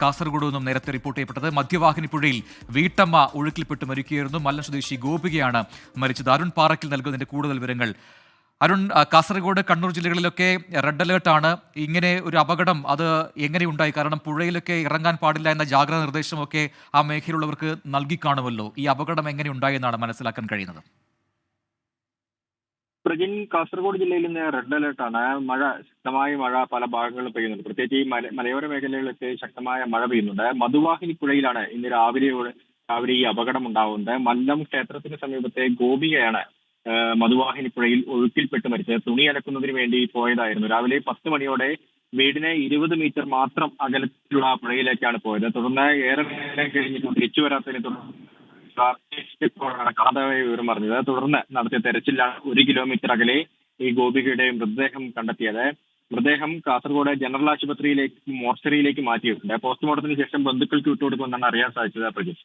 കാസർഗോഡ് നിന്നും നേരത്തെ റിപ്പോർട്ട് ചെയ്യപ്പെട്ടത്. മധ്യവാഹിനി പുഴയിൽ വീട്ടമ്മ ഒഴുക്കിൽപ്പെട്ട് മരിക്കുകയായിരുന്നു. മല്ലം സ്വദേശി ഗോപികയാണ് മരിച്ചത്. അരുൺ പാറയ്ക്കൽ നൽകുന്നതിന്റെ കൂടുതൽ വിവരങ്ങൾ. അരുൺ, കാസർഗോഡ്, കണ്ണൂർ ജില്ലകളിലൊക്കെ റെഡ് അലേർട്ടാണ്. ഇങ്ങനെ ഒരു അപകടം അത് എങ്ങനെയുണ്ടായി? കാരണം പുഴയിലൊക്കെ ഇറങ്ങാൻ പാടില്ല എന്ന ജാഗ്രതാ നിർദ്ദേശമൊക്കെ ആ മേഖലയിലുള്ളവർക്ക് നൽകി കാണുമല്ലോ. ഈ അപകടം എങ്ങനെ ഉണ്ടായെന്നാണ് മനസ്സിലാക്കാൻ കഴിയുന്നത്? പ്രജിൻ, കാസർഗോഡ് ജില്ലയിൽ ഇന്ന് റെഡ് അലേർട്ടാണ്. ശക്തമായ മഴ പല ഭാഗങ്ങളിലും പെയ്യുന്നുണ്ട്. പ്രത്യേകിച്ച് ഈ മലയോര മേഖലകളിലൊക്കെ ശക്തമായ മഴ പെയ്യുന്നുണ്ട്. മധുവാഹിനി പുഴയിലാണ് ഇന്ന് രാവിലെ ഈ അപകടം ഉണ്ടാവുന്നത്. മല്ലം ക്ഷേത്രത്തിന് സമീപത്തെ ഗോപികയാണ് മധുവാഹിനി പുഴയിൽ ഒഴുക്കിൽപ്പെട്ട് മരിച്ചത്. തുണി അലക്കുന്നതിന് വേണ്ടി പോയതായിരുന്നു. രാവിലെ 10 മണിയോടെ വീടിന് 20 മീറ്റർ മാത്രം അകലത്തിലുള്ള പുഴയിലേക്കാണ് പോയത്. തുടർന്ന് ഏറെ നേരം കഴിഞ്ഞിട്ട് തിരിച്ചു വരാത്തതിനെ തുടർന്ന് ഇപ്പോഴാണ് കാണാതായ വിവരം പറഞ്ഞത്. തുടർന്ന് നടത്തിയ തെരച്ചിലാണ് 1 കിലോമീറ്റർ അകലെ ഈ ഗോപികയുടെ മൃതദേഹം കണ്ടെത്തിയത്. മൃതദേഹം കാസർഗോഡ് ജനറൽ ആശുപത്രിയിലേക്ക് മോർച്ചറിയിലേക്ക് മാറ്റിയിട്ടുണ്ട്. പോസ്റ്റ്മോർട്ടത്തിന് ശേഷം ബന്ധുക്കൾക്ക് വിട്ടുകൊടുക്കുമെന്നാണ് അറിയാൻ സാധിച്ചത്. പ്രജീഷ്.